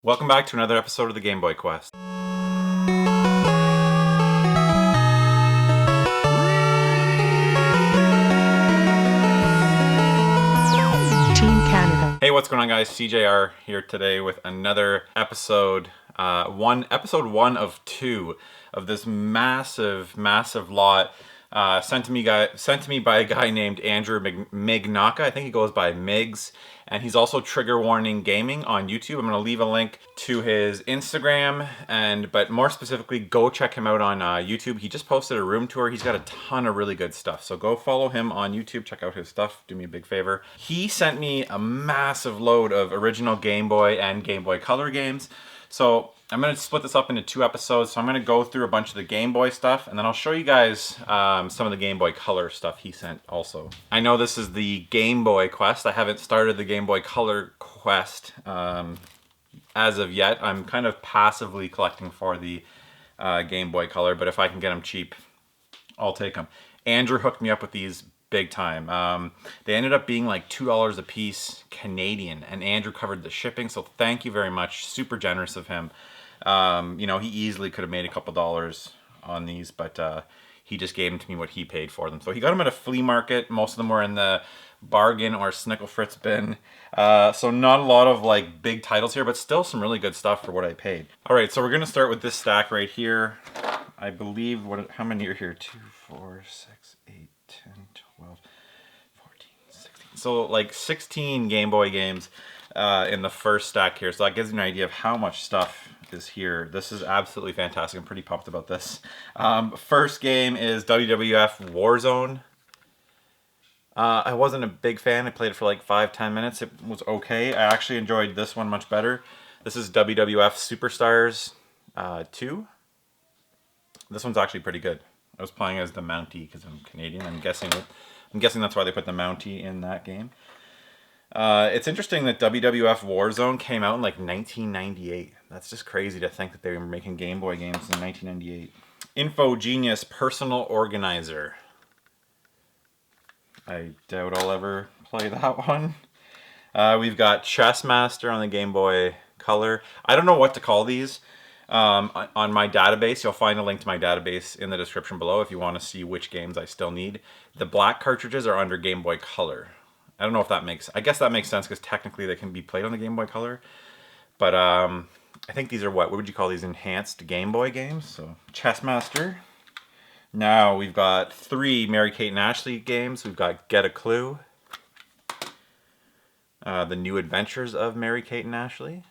Welcome back to another episode of the Game Boy Quest. Team Canada. Hey, what's going on, guys? SeeJayAre here today with another episode. Episode one of two of this massive lot sent to me by a guy named Andrew Mignaka. I think he goes by Migs, and he's also TriggerWarningGaming on YouTube. I'm going to leave a link to his Instagram, but more specifically, go check him out on YouTube. He just posted a room tour. He's got a ton of really good stuff, so go follow him on YouTube. Check out his stuff. Do me a big favor. He sent me a massive load of original Game Boy and Game Boy Color games. So I'm going to split this up into two episodes. So I'm going to go through a bunch of the Game Boy stuff, and then I'll show you guys some of the Game Boy Color stuff he sent also. I know this is the Game Boy Quest. I haven't started the Game Boy Color Quest as of yet. I'm kind of passively collecting for the Game Boy Color, but if I can get them cheap, I'll take them. Andrew hooked me up with these big time. They ended up being like $2 a piece Canadian, and Andrew covered the shipping, so thank you very much. Super generous of him. You know, he easily could have made a couple dollars on these, but he just gave them to me what he paid for them. So he got them at a flea market. Most of them were in the bargain or Snickle Fritz bin. So not a lot of like big titles here, but still some really good stuff for what I paid. All right, so we're gonna start with this stack right here. I believe, how many are here? 2, 4, 6, 8, 10, 12, 14, 16. So like 16 Game Boy games in the first stack here. So that gives you an idea of how much stuff is here. This is absolutely fantastic. I'm pretty pumped about this. First game is WWF Warzone. I wasn't a big fan. I played it for like 5-10 minutes. It was okay. I actually enjoyed this one much better. This is WWF Superstars 2. This one's actually pretty good. I was playing as the Mountie because I'm Canadian. I'm guessing that's why they put the Mountie in that game. It's interesting that WWF Warzone came out in like 1998. That's just crazy to think that they were making Game Boy games in 1998. Info Genius Personal Organizer. I doubt I'll ever play that one. We've got Chess Master on the Game Boy Color. I don't know what to call these. On my database, you'll find a link to my database in the description below if you want to see which games I still need. The black cartridges are under Game Boy Color. I don't know if that I guess that makes sense because technically they can be played on the Game Boy Color. But I think these are what would you call these, enhanced Game Boy games? So Chess Master. Now we've got 3 Mary-Kate and Ashley games. We've got Get a Clue. The New Adventures of Mary-Kate and Ashley.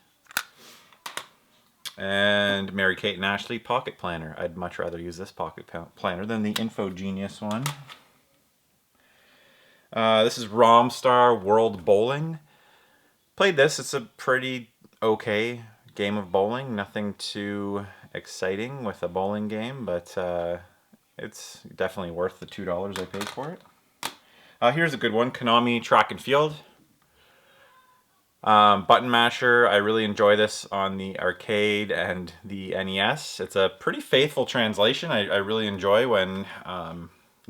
And Mary-Kate and Ashley Pocket Planner. I'd much rather use this Pocket Planner than the Info Genius one. This is Romstar World Bowling. Played this. It's a pretty okay game of bowling. Nothing too exciting with a bowling game, but it's definitely worth the $2 I paid for it. Here's a good one. Konami Track and Field. Button Masher. I really enjoy this on the arcade and the NES. It's a pretty faithful translation. I really enjoy when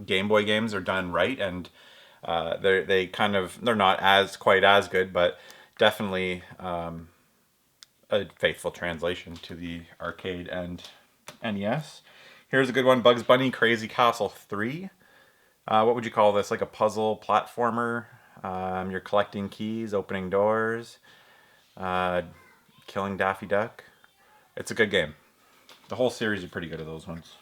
Game Boy games are done right, and they're not quite as good, but definitely a faithful translation to the arcade and NES. Here's a good one. Bugs Bunny Crazy Castle 3. What would you call this? Like a puzzle platformer? You're collecting keys, opening doors, killing Daffy Duck. It's a good game. The whole series are pretty good of those ones.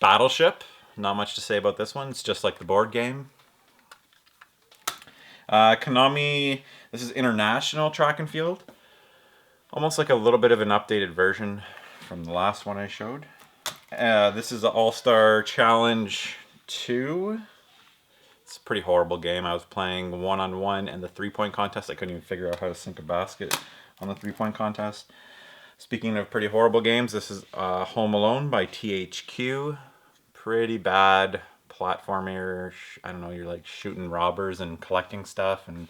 Battleship. Not much to say about this one. It's just like the board game. Konami. This is International Track and Field. Almost like a little bit of an updated version from the last one I showed. This is the All-Star Challenge 2. It's a pretty horrible game. I was playing one-on-one and the 3-point contest. I couldn't even figure out how to sink a basket on the 3-point contest. Speaking of pretty horrible games, this is Home Alone by THQ. Pretty bad platformer. I don't know, you're like shooting robbers and collecting stuff, and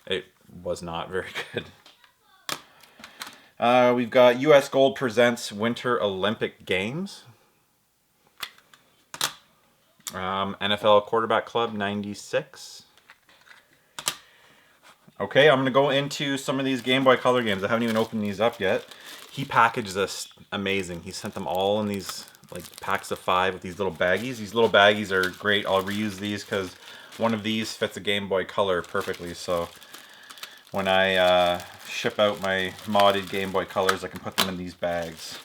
it was not very good. We've got US Gold Presents Winter Olympic Games. NFL Quarterback Club 96. Okay, I'm gonna go into some of these Game Boy Color games. I haven't even opened these up yet. He packaged this amazing. He sent them all in these like packs of 5 with these little baggies. These little baggies are great. I'll reuse these because one of these fits a Game Boy Color perfectly. So when I ship out my modded Game Boy Colors, I can put them in these bags.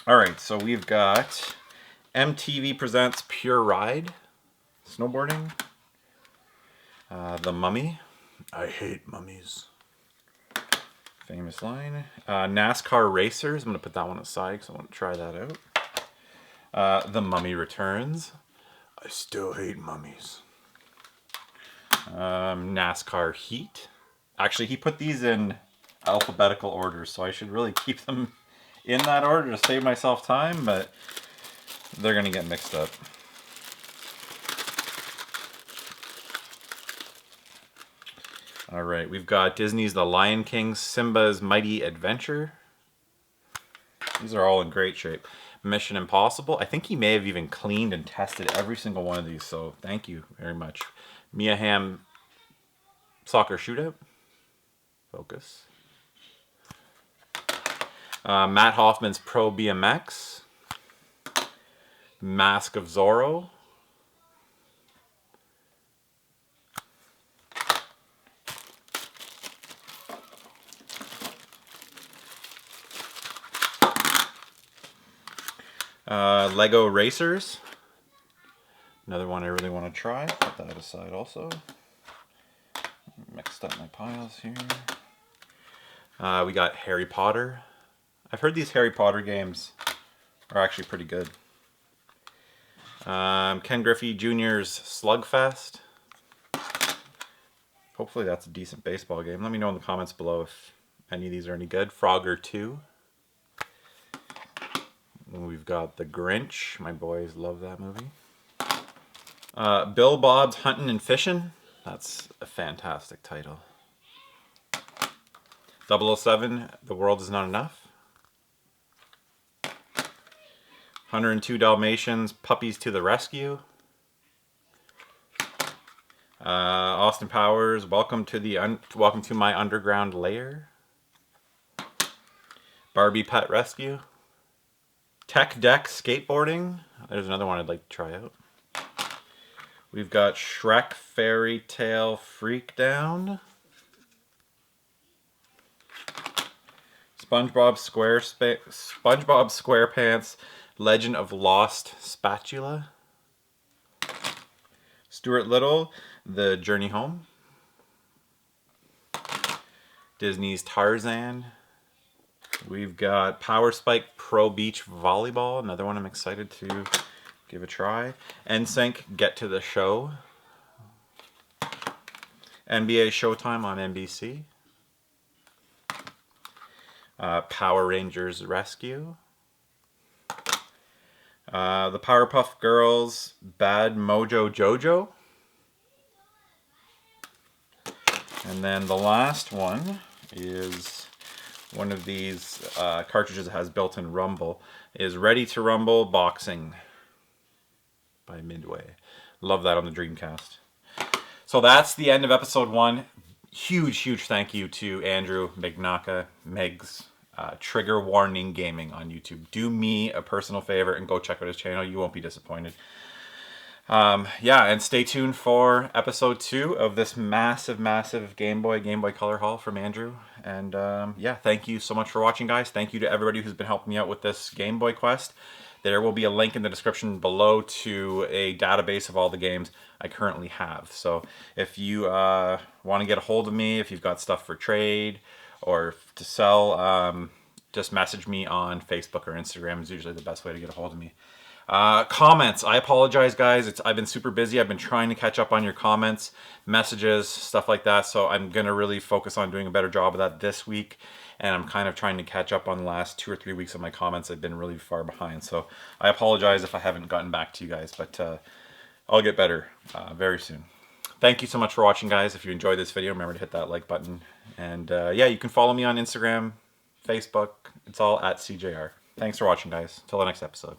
Alright, so we've got MTV Presents Pure Ride, snowboarding. The Mummy. I hate mummies. Famous line. NASCAR Racers. I'm going to put that one aside because I want to try that out. The Mummy Returns. I still hate mummies. NASCAR Heat. Actually, he put these in alphabetical order, so I should really keep them in that order to save myself time, but they're going to get mixed up. All right, we've got Disney's The Lion King, Simba's Mighty Adventure. These are all in great shape. Mission Impossible. I think he may have even cleaned and tested every single one of these, so thank you very much. Mia Hamm Soccer Shootout. Focus. Matt Hoffman's Pro BMX. Mask of Zorro. Lego Racers. Another one I really want to try. Put that aside also. Mixed up my piles here. We got Harry Potter. I've heard these Harry Potter games are actually pretty good. Ken Griffey Jr.'s Slugfest. Hopefully that's a decent baseball game. Let me know in the comments below if any of these are any good. Frogger 2. We've got The Grinch. My boys love that movie. Bill Bob's Huntin' and Fishin'. That's a fantastic title. 007, The World Is Not Enough. 102 Dalmatians, Puppies to the Rescue. Austin Powers, Welcome to My Underground Lair. Barbie Pet Rescue. Tech Deck Skateboarding. There's another one I'd like to try out. We've got Shrek Fairy Tale Freakdown. SpongeBob SquarePants Legend of Lost Spatula. Stuart Little, The Journey Home. Disney's Tarzan. We've got Power Spike Pro Beach Volleyball, another one I'm excited to give a try. NSYNC Get to the Show. NBA Showtime on NBC. Power Rangers Rescue. The Powerpuff Girls Bad Mojo Jojo. And then the last one is one of these cartridges that has built-in rumble, is Ready to Rumble Boxing by Midway. Love that on the Dreamcast. So that's the end of episode 1. Huge thank you to Andrew, Megnaka, Megs, Trigger Warning Gaming on YouTube. Do me a personal favor and go check out his channel. You won't be disappointed. Yeah, and stay tuned for episode 2 of this massive Game Boy Color haul from Andrew. And yeah, thank you so much for watching, guys. Thank you to everybody who's been helping me out with this Game Boy quest. There will be a link in the description below to a database of all the games I currently have. So if you want to get a hold of me, if you've got stuff for trade or to sell, just message me on Facebook or Instagram is usually the best way to get a hold of me. Comments. I apologize, guys. I've been super busy. I've been trying to catch up on your comments, messages, stuff like that. So I'm going to really focus on doing a better job of that this week. And I'm kind of trying to catch up on the last 2 or 3 weeks of my comments. I've been really far behind. So I apologize if I haven't gotten back to you guys, but I'll get better very soon. Thank you so much for watching, guys. If you enjoyed this video, remember to hit that like button. And yeah, you can follow me on Instagram, Facebook. It's all at SeeJayAre. Thanks for watching, guys. Till the next episode.